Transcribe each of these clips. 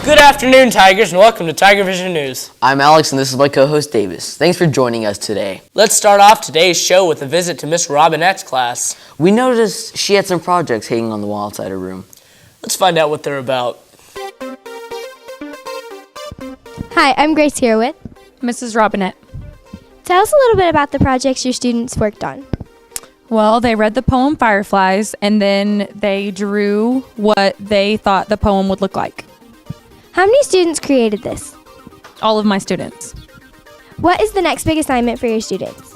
Good afternoon, Tigers, and welcome to TigerVision News. I'm Alex, and this is my co-host Davis. Thanks for joining us today. Let's start off today's show with a visit to Miss Robinette's class. We noticed she had some projects hanging on the wall outside her room. Let's find out what they're about. Hi, I'm Grace here with Mrs. Robinette. Tell us a little bit about the projects your students worked on. Well, they read the poem Fireflies, and then they drew what they thought the poem would look like. How many students created this? All of my students. What is the next big assignment for your students?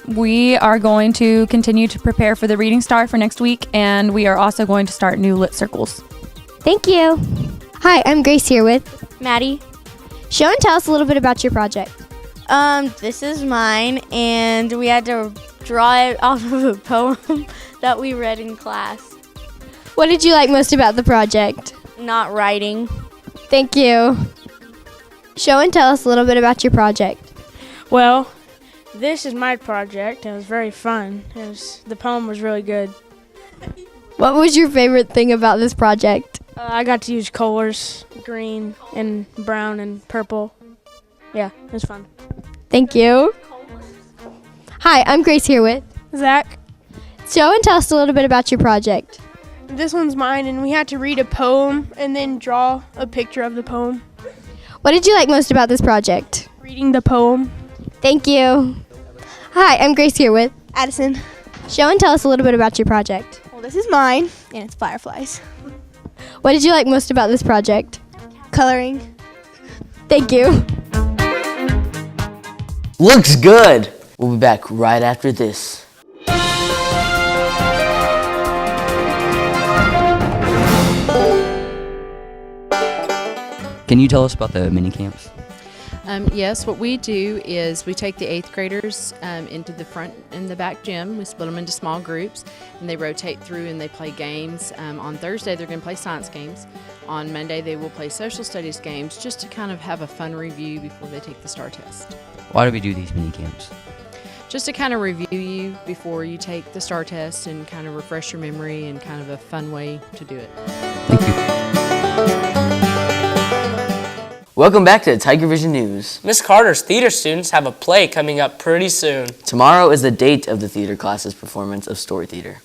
We are going to continue to prepare for the Reading Star for next week, and we are also going to start new lit circles. Thank you. Hi, I'm Grace here with Maddie. Show and tell us a little bit about your project. This is mine, and we had to draw it off of a poem that we read in class. What did you like most about the project? Not writing. Thank you. Show and tell us a little bit about your project. Well, this is my project. It was very fun. The poem was really good. What was your favorite thing about this project? I got to use colors, green and brown and purple. Yeah, it was fun. Thank you. Hi, I'm Grace here with Zach. Show and tell us a little bit about your project. This one's mine, and we had to read a poem and then draw a picture of the poem. What did you like most about this project? Reading the poem. Thank you. Hi, I'm Grace here with Addison. Show and tell us a little bit about your project. Well, this is mine, and it's Fireflies. What did you like most about this project? Coloring. Thank you. Looks good! We'll be back right after this. Can you tell us about the mini camps? Yes, what we do is we take the 8th graders into the front and the back gym. We split them into small groups, and they rotate through and they play games. On Thursday, they're going to play science games. On Monday, they will play social studies games just to kind of have a fun review before they take the STAR test. Why do we do these mini camps? Just to kind of review you before you take the STAR test and kind of refresh your memory and kind of a fun way to do it. Thank you. Welcome back to TigerVision News. Miss Carter's theater students have a play coming up pretty soon. Tomorrow is the date of the theater class's performance of Story Theater.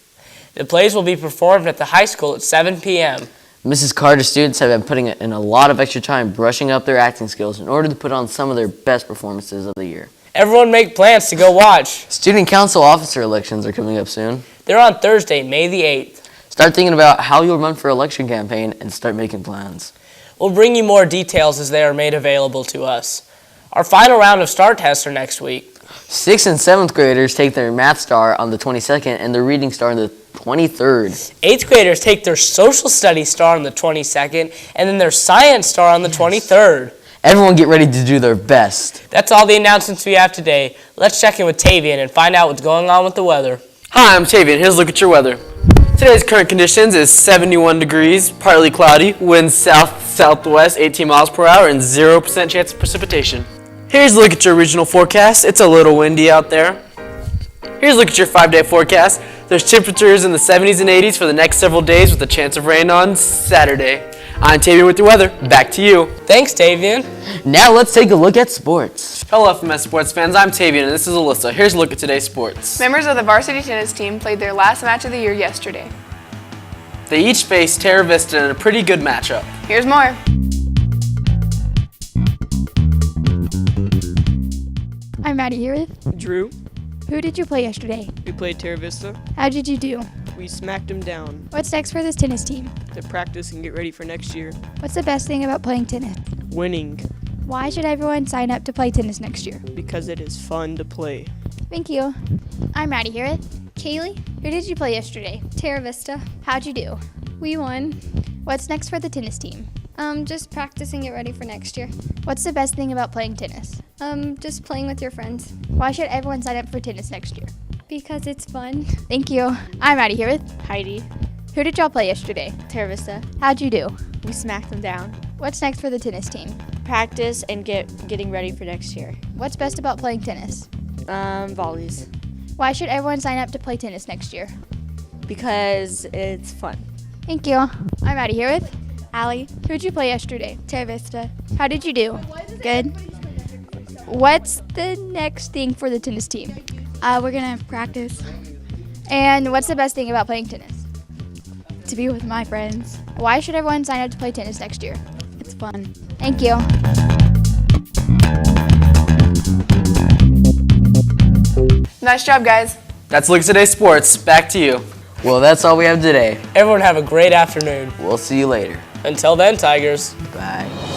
The plays will be performed at the high school at 7 p.m. Mrs. Carter's students have been putting in a lot of extra time brushing up their acting skills in order to put on some of their best performances of the year. Everyone make plans to go watch. Student council officer elections are coming up soon. They're on Thursday, May the 8th. Start thinking about how you'll run for election campaign and start making plans. We'll bring you more details as they are made available to us. Our final round of STAR tests are next week. 6th and 7th graders take their math star on the 22nd and their reading star on the 23rd. 8th graders take their social studies star on the 22nd and then their science star on the 23rd. Everyone get ready to do their best. That's all the announcements we have today. Let's check in with Tavian and find out what's going on with the weather. Hi, I'm Tavian. Here's a look at your weather. Today's current conditions is 71 degrees, partly cloudy, winds south-southwest 18 miles per hour, and 0% chance of precipitation. Here's a look at your regional forecast. It's a little windy out there. Here's a look at your 5-day forecast. There's temperatures in the 70s and 80s for the next several days with a chance of rain on Saturday. I'm Tavian with your weather. Back to you. Thanks, Tavian. Now let's take a look at sports. Hello, FMS sports fans. I'm Tavian, and this is Alyssa. Here's a look at today's sports. Members of the varsity tennis team played their last match of the year yesterday. They each faced Terra Vista in a pretty good matchup. Here's more. I'm Maddie here with Drew. Who did you play yesterday? We played Terra Vista. How did you do? We smacked them down. What's next for this tennis team? To practice and get ready for next year. What's the best thing about playing tennis? Winning. Why should everyone sign up to play tennis next year? Because it is fun to play. Thank you. I'm Maddie here with Kaylee. Who did you play yesterday? Terra Vista. How'd you do? We won. What's next for the tennis team? Just practice and get ready for next year. What's the best thing about playing tennis? Just playing with your friends. Why should everyone sign up for tennis next year? Because it's fun. Thank you. I'm Maddie here with Heidi. Who did y'all play yesterday? Terra Vista. How'd you do? We smacked them down. What's next for the tennis team? Practice and getting ready for next year. What's best about playing tennis? Volleys. Why should everyone sign up to play tennis next year? Because it's fun. Thank you. I'm Maddie here with Allie. Who'd you play yesterday? Terra Vista. How did you do? Good. What's the next thing for the tennis team? We're gonna practice And what's the best thing about playing tennis? to be with my friends. Why should everyone sign up to play tennis next year? It's fun. Thank you. Nice job, guys. That's a look at today's sports. Back to you. Well, that's all we have today. Everyone have a great afternoon. We'll see you later. Until then, Tigers. Bye.